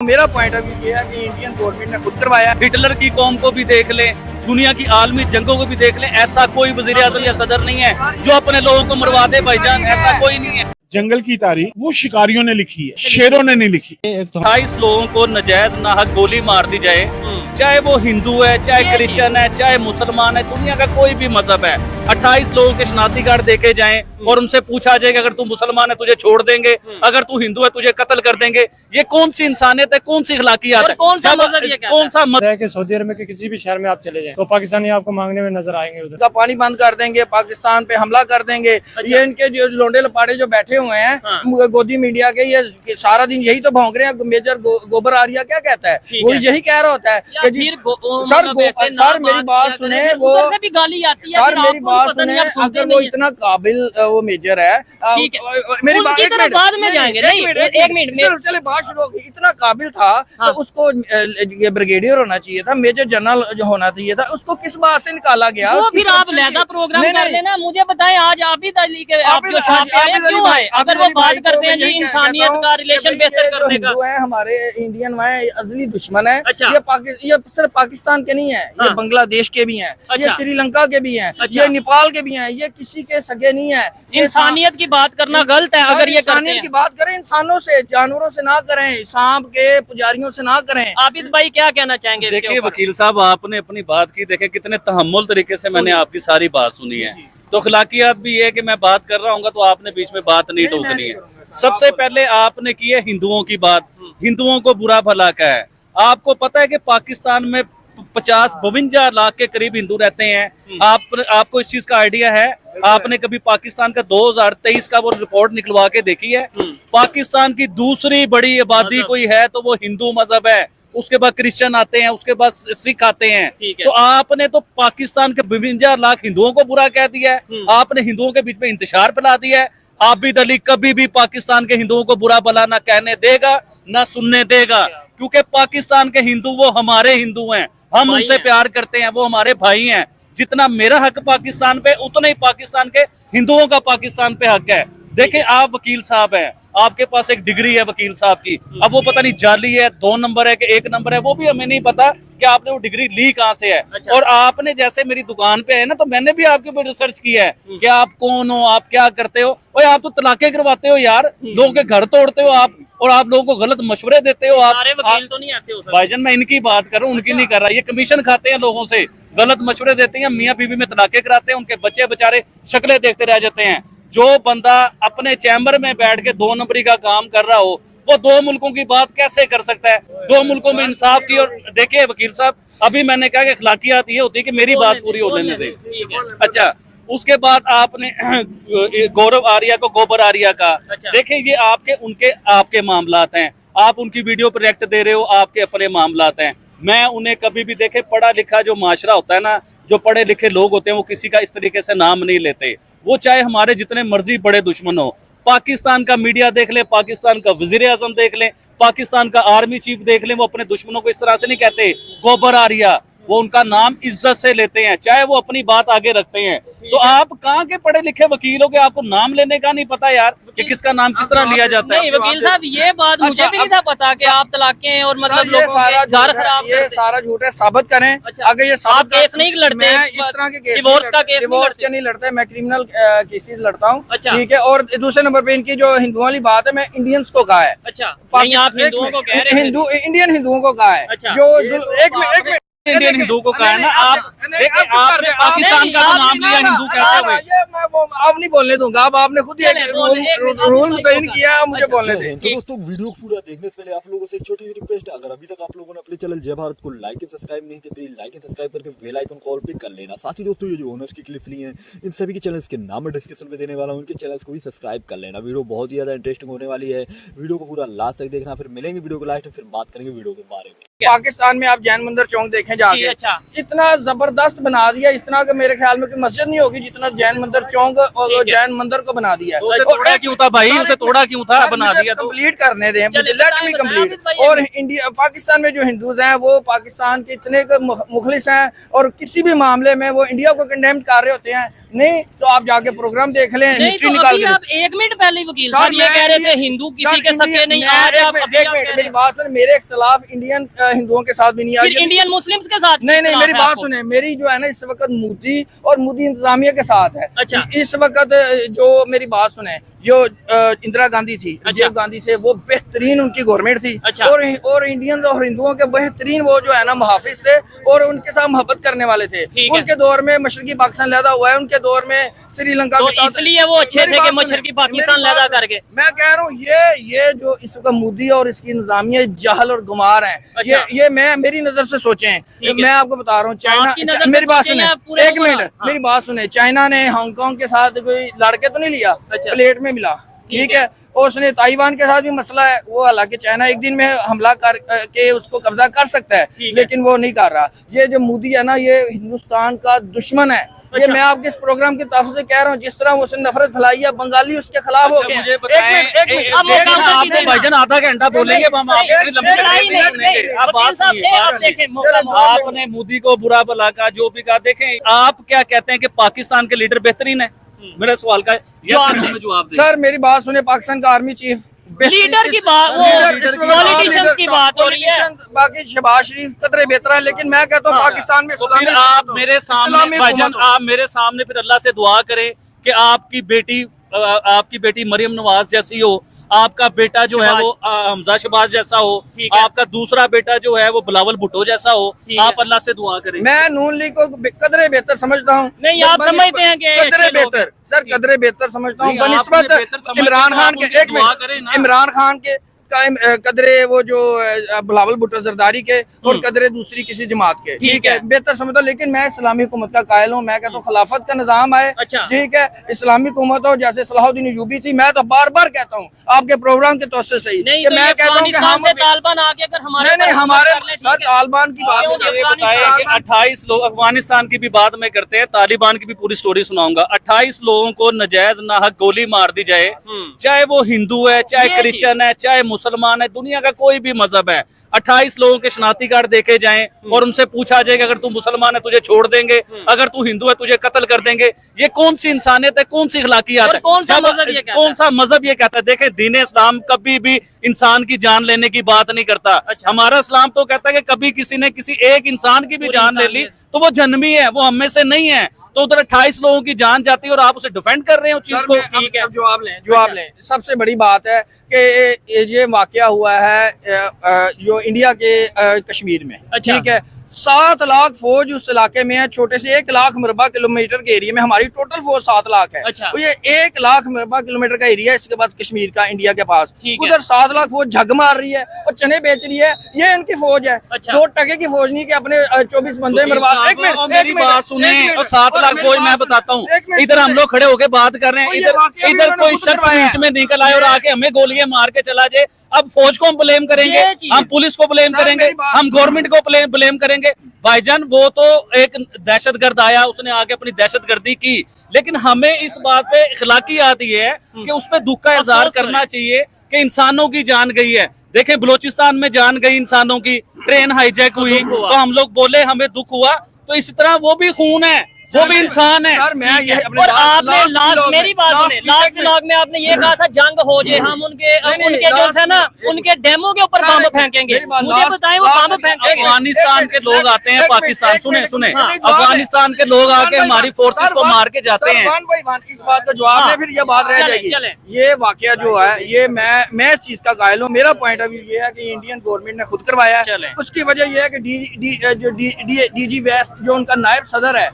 मेरा point of view ये है कि इंडियन गवर्नमेंट ने खुद करवाया। हिटलर की कौम को भी देख लें, दुनिया की आलमी जंगों को भी देख लें, ऐसा कोई वजीर आजम या सदर नहीं है जो अपने लोगों को मरवा दे भाईजान, ऐसा कोई नहीं है। जंगल की तारीख वो शिकारियों ने लिखी है, शेरों ने नहीं लिखी। 28 लोगों को नजायज नाहक गोली मार दी जाए, चाहे वो हिंदू है, चाहे क्रिश्चियन है, चाहे मुसलमान है, दुनिया का कोई भी मजहब है, 28 लोगों के शनाख्ती कार्ड देखे जाएं और उनसे पूछा जाए कि अगर तू मुसलमान है तुझे छोड़ देंगे, अगर तू हिंदू है तुझे कत्ल कर देंगे। ये कौन सी इंसानियत है, कौन सी अखलाकियात है, कौन सा मजहब है कि सऊदी अरब के किसी भी शहर में आप चले जाएं तो पाकिस्तानी आपको मांगने में नजर आएंगे। उधर का पानी बंद कर देंगे, पाकिस्तान पे हमला कर देंगे। ये इनके जो लोंडे लपाड़े जो बैठे हुए हैं गोदी मीडिया के, ये सारा दिन यही तो भौंक रहे हैं। मेजर गोबर आरिया क्या कहता है, वो यही कह रहा होता है कि जी सर मेरी बात सुने, वो से भी गाली आती है। सर मेरी बात सुने, अगर वो इतना काबिल वो मेजर है, मेरी बात एक मिनट बाद में जाएंगे, नहीं एक मिनट चले बात शुरू होगी। इतना काबिल था तो उसको ये ब्रिगेडियर होना चाहिए था, मेजर जनरल जो होना चाहिए था, उसको किस बात से निकाला गया? वो फिर आप लहदा प्रोग्राम कर लेना। मुझे बताएं आज आबिद अली के आप जो छाप रहे हैं क्यों आए? अगर वो बात करते हैं जी इंसानियत का, रिलेशन बेहतर करने का, है हमारे इंडियन में अजली दुश्मन है। अच्छा। ये सिर्फ पाकिस्तान के नहीं है, ये बांग्लादेश के भी हैं, ये श्रीलंका के भी हैं, ये नेपाल के भी हैं, ये किसी के सगे नहीं है। इंसानियत की बात करना गलत है। अगर ये इंसानियत की बात करें, इंसानों से, जानवरों से ना करें, सांप के पुजारियों से ना करें। आबिद भाई क्या कहना चाहेंगे? देखिए वकील साहब, आपने अपनी बात की, देखे कितने तहम्मुल तरीके से मैंने आपकी सारी बात सुनी है। तो अखलाकियात भी ये कि मैं बात कर रहा हूँ तो आपने बीच में बात नहीं टोकनी है। सबसे पहले आपने की है हिंदुओं की बात, हिंदुओं को बुरा भला का है। आपको पता है कि पाकिस्तान में 52 लाख के करीब हिंदू रहते हैं। आपको इस चीज का आइडिया है? आपने कभी पाकिस्तान का 2023 का वो रिपोर्ट निकलवा के देखी है? पाकिस्तान की दूसरी बड़ी आबादी कोई है तो वो हिंदू मजहब है, उसके बाद क्रिश्चियन आते हैं, उसके बाद सिख आते हैं। तो आपने तो पाकिस्तान के 52 लाख हिंदुओं को बुरा कह दिया है, आपने हिंदुओं के बीच में इंतशार फैला दिया है। आबिद अली कभी भी पाकिस्तान के हिंदुओं को बुरा भला ना कहने देगा, ना सुनने देगा, क्योंकि पाकिस्तान के हिंदू वो हमारे हिंदू हैं, हम उनसे प्यार करते हैं, वो हमारे भाई हैं। जितना मेरा हक पाकिस्तान पे, उतना ही पाकिस्तान के हिंदुओं का पाकिस्तान पे हक है। देखिए आप वकील साहब हैं, आपके पास एक डिग्री है वकील साहब की, अब वो पता नहीं जाली है, 2 नंबर है कि 1 नंबर है, वो भी हमें नहीं पता कि आपने वो डिग्री ली कहाँ से है। अच्छा। और आपने जैसे मेरी दुकान पे है ना, तो मैंने भी आपके ऊपर रिसर्च किया है कि आप कौन हो, आप क्या करते हो। और आप तो तलाके करवाते हो यार, लोगों के घर तोड़ते हो आप, और आप लोगों को गलत मशवरे देते हो आप। वकील तो नहीं ऐसे हो सकते भाईजान, मैं इनकी बात कर रहा हूँ, उनकी नहीं कर रहा। ये कमीशन खाते हैं लोगों से, गलत मशवरे देते हैं, मियाँ बीवी में तलाके कराते हैं, उनके बच्चे बेचारे शक्लें देखते रह जाते हैं। जो बंदा अपने चैम्बर में बैठ के 2 नंबरी का काम कर रहा हो, वो 2 मुल्कों की बात कैसे कर सकता है? 2 मुल्कों में इंसाफ की। और देखिए वकील साहब, अभी मैंने कहा कि अखलाकियात ये होती है कि मेरी बात पूरी हो लेने दे। अच्छा, उसके बाद आपने गौरव आर्या को गोबर आर्या का, देखिए ये आपके मामलात हैं, आप उनकी वीडियो पर रिएक्ट दे रहे हो, आपके अपने मामलात हैं। मैं उन्हें कभी भी देखे, पढ़ा लिखा जो माशरा होता है ना, जो पढ़े लिखे लोग होते हैं, वो किसी का इस तरीके से नाम नहीं लेते, वो चाहे हमारे जितने मर्जी बड़े दुश्मन हो। पाकिस्तान का मीडिया देख ले, पाकिस्तान का वजीर आजम देख ले, पाकिस्तान का आर्मी चीफ देख ले, वो अपने दुश्मनों को इस तरह से नहीं कहते गोबर आर्या, वो उनका नाम इज्जत से लेते हैं, चाहे वो अपनी बात आगे रखते हैं। तो आप कहाँ के पढ़े लिखे वकील हो के आपको नाम लेने का नहीं पता यार कि किसका नाम किस तरह लिया जाता है? नहीं वकील साहब, ये बात मुझे भी नहीं था पता कि आप तलाकें और मतलब लोगों के घर खराब, ये सारा झूठ है, साबित करें। अगर ये आप केस नहीं लड़ते, इस तरह के डिवोर्स का केस नहीं लड़ते, मैं क्रिमिनल केसेस लड़ता हूँ, ठीक है। और दूसरे नंबर पे इनकी जो हिंदुओं वाली बात है, मैं इंडियंस को कहा है। अच्छा, नहीं आप हिंदुओं को कह रहे हैं, इंडियन हिंदुओं को कहा है। जो एक मिनट इंडियन हिंदू को कहा है ना, आपने पाकिस्तान का नाम लिया हिंदू कहते हुए। अब नहीं बोलने दूंगा, अब आपने खुद रूल मुतय्यन किया है, मुझे बोलने दें। तो दोस्तों, वीडियो पूरा देखने से पहले आप लोगों से एक छोटी सी रिक्वेस्ट है, अगर अभी तक आप लोगों ने अपने चैनल जय भारत को लाइक एंड सब्सक्राइब नहीं किया, प्लीज लाइक एंड सब्सक्राइब करके बेल आइकन कॉल पे कर लेना। साथ ही दोस्तों, ये जो ओनर्स की क्लिप्स ली हैं, इन सभी के चैनल्स के नाम मैं डिस्क्रिप्शन में देने वाला हूँ, उनके चैनल्स को भी सब्सक्राइब कर लेना। वीडियो बहुत ही ज्यादा इंटरेस्टिंग होने वाली है, वीडियो को पूरा लास्ट तक देखना। फिर मिलेंगे वीडियो को लास्ट में, फिर बात करेंगे वीडियो के बारे में। पाकिस्तान में आप जैन मंदिर चौक देखें जाके, अच्छा। इतना जबरदस्त बना दिया, इतना कि मेरे ख्याल में कोई मस्जिद नहीं होगी जितना जैन मंदिर चौक और जैन मंदिर को बना दिया। उसे तोड़ा क्यों था भाई? उसे तोड़ा क्यों था? बना दिया तो कंप्लीट करने दें, लेट मी कंप्लीट। और इंडिया पाकिस्तान में जो हिंदूज हैं, वो पाकिस्तान के इतने मुखलिस हैं और किसी भी मामले में वो इंडिया को कंडेम कर रहे होते हैं। नहीं तो आप जाके प्रोग्राम देख लें, नहीं हिस्ट्री तो निकाल अभी के। आप 1 मिनट पहले ही वकील सर, साहब ये मैं कह रहे थे ये- हिंदू सर, किसी के सके नहीं, मैं- आज आप एक अभी क्या मिनट कह रहे मेरी हैं? बात सुन, मेरे इख्तलाफ इंडियन हिंदुओं के साथ भी नहीं फिर है। इंडियन मुस्लिम्स के साथ नहीं नहीं, इख्तिलाफ मेरी है बात आपको? सुने, मेरी जो है ना इस वक्त मोदी और मोदी इंतजामिया के साथ है। अच्छा। इस वक्त जो मेरी बात सुने, जो इंदिरा गांधी थी, राजीव गांधी थे, वो बेहतरीन उनकी गवर्नमेंट थी। अच्छा। और इंडियन और हिंदुओं के बेहतरीन वो जो है ना मुहाफिज थे और उनके साथ मोहब्बत करने वाले थे। ठीक है। उनके दौर में मशरकी पाकिस्तान लहदा हुआ है, उनके दौर में श्रीलंका तो के साथ। इसलिए वो अच्छे मेरी थे कि बात सुने, मशरकी पाकिस्तान मेरी बात लहदा सुने। करके। मैं कह रहा हूँ ये जो इस वक्त मोदी और इसकी इंतजामिया जहल और गुमार है। अच्छा। ये मैं मेरी नजर से सोचें, ठीक है। मैं आपको बता रहा हूँ। आपकी नज़र से मेरी बात सोचें सुने, या पूरे एक ओवरऑल? मिनट हाँ। मेरी बात सुने। चाइना ने हांगकांग के साथ कोई लड़के तो नहीं लिया, अच्छा। प्लेट में मिला, ठीक है। और उसने ताइवान के साथ भी मसला है, वो हालांकि चाइना एक दिन में हमला कर के उसको कब्जा कर सकता है, लेकिन वो नहीं कर रहा। ये जो मोदी है ना, ये हिंदुस्तान का दुश्मन है। ये अच्छा। मैं आपके इस प्रोग्राम की तरफ से कह रहा हूँ, जिस तरह वो उसने नफरत फैलाई है, बंगाली उसके खिलाफ हो गए हैं। मुझे एक बताएं, मिनट अब मौका देखिए, आपको आपको देना। भाईजान आधा घंटा बोलेंगे, हम आपकी इतनी लंबी लड़ाई नहीं, सुनेंगे। नहीं, आप वकील बात साहब, सुनिए, आप बात सुनिए। देखें, मौका आपने मोदी को बुरा भला कहा, जो भी कहा, देखें आप क्या कहते हैं कि पाकिस्तान के लीडर बेहतरीन है? मेरा सवाल का जवाब दें। सर मेरी बात सुने, पाकिस्तान का आर्मी चीफ लीडर की बात, वो पॉलिटिशियंस की बात हो रही है। बाकी शहबाज शरीफ कतरे बेहतर है, लेकिन मैं कहता हूँ पाकिस्तान में तो फिर आप मेरे सामने भाईजान, आप मेरे सामने फिर अल्लाह से दुआ करें कि आपकी बेटी मरियम नवाज जैसी हो, आपका बेटा जो है वो हमजा शहबाज जैसा हो, आपका दूसरा बेटा जो है वो बिलावल भुट्टो जैसा हो। आप अल्लाह से दुआ करें। मैं नून लीग को कदरे बेहतर समझता हूँ। नहीं, आप समझते हैं कि कदरे अच्छे लोग बेहतर, सर कदरे बेहतर समझता हूँ नहीं, आपने बनिस्बत बेहतर समझते इमरान हो, खान आप के। उनकी एक दुआ करें मिनट, ना। इमरान खान के कदरे वो जो बिलावल भुट्टो जरदारी के और कदरे दूसरी किसी जमात के, ठीक है, बेहतर समझता हूँ। लेकिन मैं इस्लामी हुकूमत का कायल हूँ। मैं कहता हूँ खिलाफत का निजाम आए, अच्छा। ठीक है, इस्लामी हुकूमत हो, जैसे सलाहुद्दीन अय्यूबी थी। मैं तो बार बार कहता हूँ आपके प्रोग्राम के तौर से ही नहीं कि तो मैं ये कहता हूँ कि अफगानिस्तान हम से तालिबान आके अगर हमारे नहीं ऊपर हमारे हमला कर ले, सर ठीक है। तालिबान की बात क्यों नहीं कर ये रहे। बताया कि 28 लोग, अफगानिस्तान की भी बात में करते हैं, तालिबान की भी पूरी स्टोरी सुनाऊंगा। 28 लोगों को नजायज नाहक गोली मार दी जाए, चाहे वो हिंदू है, चाहे क्रिश्चियन है, चाहे मुसलमान है, दुनिया का कोई भी मजहब है। 28 लोगों के शनाख्ती कार्ड देखे जाएं और उनसे पूछा जाए कि अगर तू मुसलमान है तुझे छोड़ देंगे, अगर तू हिंदू है तुझे कत्ल कर देंगे। ये कौन सी इंसानियत है, कौन सी अखलाकियात है? कौन सा मजहब ये कहता है? कौन सा मजहब ये कहता है? देखे, दीन इस्लाम कभी भी इंसान की जान लेने की बात नहीं करता। अच्छा। हमारा इस्लाम तो कहता है कि कभी किसी ने किसी एक इंसान की भी जान ले ली तो वो जन्मी है, वो हम में से नहीं है। तो उधर 28 लोगों की जान जाती है और आप उसे डिफेंड कर रहे हो चीज को। ठीक है, जवाब लें। सबसे बड़ी बात है कि ये वाकया हुआ है जो इंडिया के कश्मीर में, अच्छा। ठीक है। 7 लाख फौज उस इलाके में है, छोटे से 1 लाख मरबा किलोमीटर के एरिया में। हमारी टोटल फौज 7 लाख है। अच्छा। तो ये 1 लाख मरबा किलोमीटर का एरिया है इसके बाद कश्मीर का, इंडिया के पास। ठीक है। उधर 7 लाख फौज झग मार रही है और चने बेच रही है, ये इनकी फौज है। अच्छा। 2 टके की फौज नहीं कि अपने 24 बंदे मरवा। एक मिनट, मेरी बात सुने, और 7 लाख फौज मैं बताता हूँ। इधर हम लोग खड़े होके बात कर रहे हैं, इधर कोई शख्स बीच में निकल आए और आके हमें गोलियां मार के चला जाए। अब फौज को हम ब्लेम करेंगे, हम पुलिस को ब्लेम करेंगे, हम गवर्नमेंट को ब्लेम करेंगे। भाईजान वो तो एक दहशतगर्द आया, उसने आके अपनी दहशतगर्दी की, लेकिन हमें इस बात पे इखलाकियात ये है कि उस पे दुख का इजहार करना चाहिए कि इंसानों की जान गई है। देखें, बलोचिस्तान में जान गई इंसानों की, ट्रेन हाईजैक हुई तो हम लोग बोले हमें दुख हुआ, तो इसी तरह वो भी खून है, वो भी इंसान है। सर मैं ये अपने और आपने लास्ट, मेरी बात सुने, लास्ट ब्लॉग में आपने ये कहा था जंग हो जाए, हम उनके जो है ना उनके डेमो के ऊपर बम फेंकेंगे। मुझे बताएं वो बम फेंकेंगे। अफगानिस्तान के लोग आते हैं पाकिस्तान, सुने अफगानिस्तान के लोग आके हमारी फोर्सेस को मार के जाते हैं। इस बात का जवाब है, फिर ये बात रह चलें। जाएगी। ये वाकया जो है, ये मैं इस चीज का कायल हूँ। मेरा पॉइंट ऑफ व्यू ये है कि इंडियन गवर्नमेंट ने खुद करवाया है। उसकी वजह ये है कि DG वेस्ट जो उनका नायब सदर है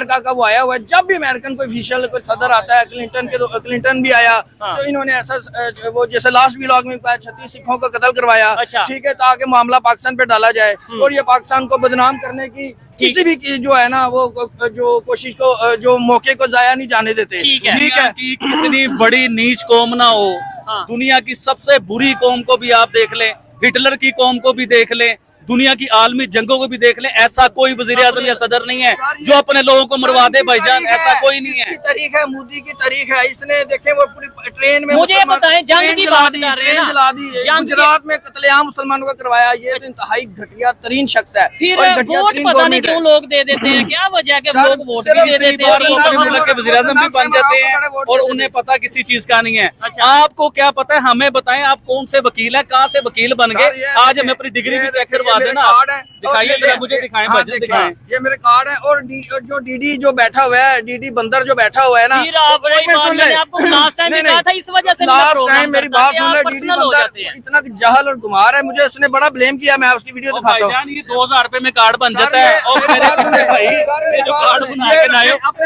अमेरिका का, वो आया हुआ है। जब भी अमेरिकन कोई ऑफिशियल कोई सदर आता है, क्लिंटन भी आया, तो इन्होंने ऐसा वो जैसे लास्ट व्लॉग में 36 सिखों को कत्ल करवाया, ठीक है, ताकि मामला पाकिस्तान पे डाला जाए और ये पाकिस्तान को बदनाम करने की किसी भी जो है ना वो जो कोशिश को, जो मौके को जाया नहीं जाने देते। ठीक है। कि कितनी बड़ी नीच कौम ना हो, दुनिया की सबसे बुरी कौम को भी आप देख लें, हिटलर की कौम को भी देख लें, दुनिया की आलमी जंगों को भी देख लें, ऐसा कोई वजीर आजम या सदर नहीं है जो अपने लोगों को मरवा दे भाईजान, ऐसा कोई नहीं है। तारीख है, मोदी की तारीख है, इसने देखे वो पूरी ट्रेन में मुझे बताएं, जंग की बात कर रहे हैं ना, जला दी, गुजरात में कत्लेआम मुसलमानों का करवाया, ये तो इंतहाई घटिया तरीन शख्स है। फिर वोट पता नहीं क्यों लोग दे देते हैं, क्या वजह के लोग वोट भी दे देते हैं, मुल्क के वजीर आजम भी बन जाते हैं और उन्हें पता किसी चीज का नहीं है। आपको क्या पता है, हमें बताएं आप कौन से वकील हैं, कहाँ से वकील बन गए, आज हमें अपनी डिग्री भी चेक करवा देना। दिखाइए जरा, मुझे दिखाएं भाई, दिखाएं। ये मेरे कार्ड है, और जो डीडी जो बैठा हुआ है, डीडी बंदर जो बैठा हुआ है ना, मैंने आपको लास्ट टाइम कहा था इस वजह से लास्ट टाइम मेरी बात सुन ले, डीडी बंदर इतना जहल और गुमार है, मुझे उसने बड़ा ब्लेम किया, मैं उसकी वीडियो दिखाता हूँ। ये 2000 रुपए में कार्ड बन जाता है और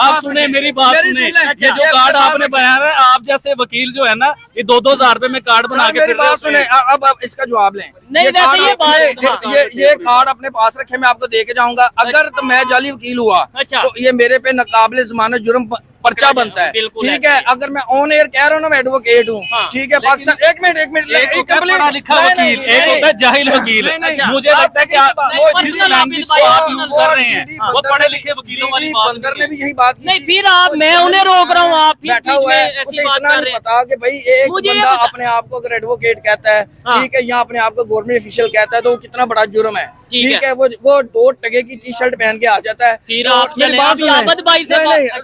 आप सुने मेरी बात सुने, ये जो कार्ड आपने बनाया है, आप जैसे वकील जो है ना, ये 2-2 हजार रुपए में कार्ड बना के मेरी बात सुने, अब इसका जवाब लें। नहीं, वैसे ये बात, ये कार्ड अपने पास रखे, मैं आपको दे के जाऊंगा। अगर तो मैं जाली वकील हुआ तो ये मेरे पे नाकाबिले ज़मानत जुर्म पर्चा बनता है, ठीक है। अगर मैं ऑन एयर कह रहा हूँ ना, मैं एडवोकेट हूँ, ठीक है। पाकिस्तान, एक मिनट पढ़ा लिखा वकील, एक होता है जाहिल वकील। मुझे लगता है कि वो जिस लैंग्वेज को आप यूज कर रहे हैं वो पढ़े लिखे वकीलों वाली बात बंदर ने भी यही बात की। नहीं, फिर आप, मैं उन्हें रोक रहा हूँ, आप बैठा हुआ है, उसे इतना नहीं पता कि भाई एक बंदा अपने आप को अगर एडवोकेट कहता है, ठीक है, या अपने आप को गवर्नमेंट ऑफिशियल कहता है, तो वो कितना बड़ा जुर्म है, ठीक है। वो 2 टके की टी-शर्ट पहन के आ जाता है। फिर आप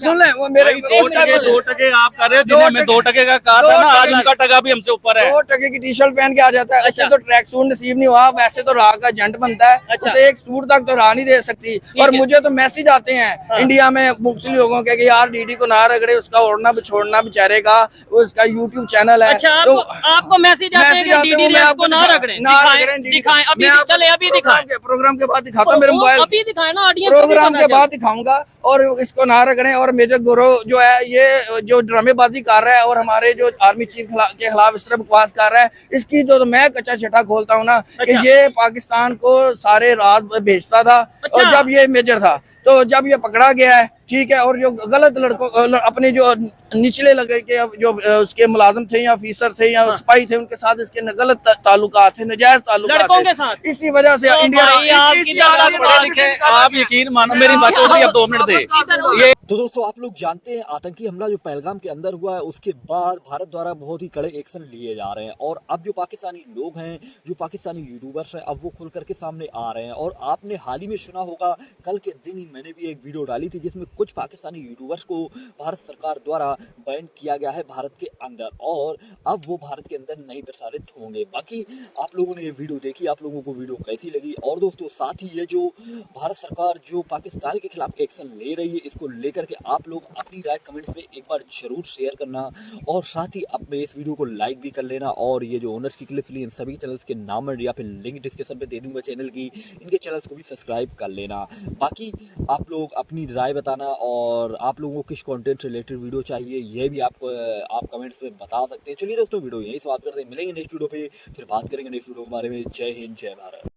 सुन ले, वो मेरे 2 टके आप कर रहे हो, जिन्हें मैं 2 टके का कहा था ना, आज उनका टका भी हमसे ऊपर है। 2 टके की टी-शर्ट पहन के आ जाता है। अच्छा, तो ट्रैक सूट नसीब नहीं हुआ, वैसे तो राह का एजेंट बनता है, उसे एक सूट तक तो राह नहीं दे सकती। और मुझे तो मैसेज आते हैं इंडिया में मुख्तलिफ लोगों के कि यार डीडी को ना रगड़े, उसका ओढ़ना छोड़ना बेचारे का, उसका यूट्यूब चैनल है। अच्छा, तो आपको मैसेज आते हैं कि डीडी को ना रगड़े, दिखाएं, अभी चले, अभी दिखाएं, प्रोग्राम के बाद दिखाता हूँ, मेरे मोबाइल अभी दिखाएं ना, ऑडियंस प्रोग्राम के बाद दिखाऊंगा। और इसको ना रगड़े, और मेजर गुरु जो है ये जो ड्रामेबाजी कर रहा है और हमारे जो आर्मी चीफ के खिलाफ इस तरह बकवास कर रहा है, इसकी तो मैं कच्चा छठा खोलता हूँ ना कि ये पाकिस्तान को सारे रात भेजता था। और जब ये मेजर था, तो जब ये पकड़ा गया है, ठीक है, और जो गलत लड़कों अपने जो निचले लगे के जो उसके मुलाजिम थे या ऑफिसर थे या सिपाही थे, उनके साथ इसके गलत ताल्लुकात थे, नजायज ताल्लुकात थे। इसी वजह से इंडिया आप यकीन मानो, मेरी बात चौधरी अब 2 मिनट दे। ये तो दोस्तों, आप लोग जानते हैं आतंकी हमला जो पहलगाम के अंदर हुआ है, उसके बाद भारत द्वारा बहुत ही कड़े एक्शन लिए जा रहे हैं। और अब जो पाकिस्तानी लोग हैं, जो पाकिस्तानी यूट्यूबर्स हैं, अब वो खुल करके सामने आ रहे हैं। और आपने हाल ही में सुना होगा, कल के दिन ही मैंने भी एक वीडियो डाली थी जिसमें कुछ पाकिस्तानी यूट्यूबर्स को भारत सरकार द्वारा बैन किया गया है भारत के अंदर, और अब वो भारत के अंदर नहीं प्रसारित होंगे। बाकी आप लोगों ने ये वीडियो देखी, आप लोगों को वीडियो कैसी लगी? और दोस्तों, साथ ही ये जो भारत सरकार जो पाकिस्तान के खिलाफ एक्शन ले रही है, इसको लेकर के आप लोग अपनी राय कमेंट्स में एक बार जरूर शेयर करना, और साथ ही अपने इस वीडियो को लाइक भी कर लेना। और ये जो ओनर्स की क्लिप्स ली, इन सभी चैनल्स के नाम या फिर लिंक डिस्क्रिप्शन पे दे दूंगा चैनल की, इनके चैनल्स को भी सब्सक्राइब कर लेना। बाकी आप लोग अपनी राय बताना, और आप लोगों को किस कंटेंट से रिलेटेड वीडियो चाहिए, ये भी आप कमेंट्स में बता सकते हैं। चलिए दोस्तों, वीडियो यही समाप्त करते हैं, मिलेंगे नेक्स्ट वीडियो पे, फिर बात करेंगे नेक्स्ट वीडियो के बारे में। जय हिंद, जय भारत।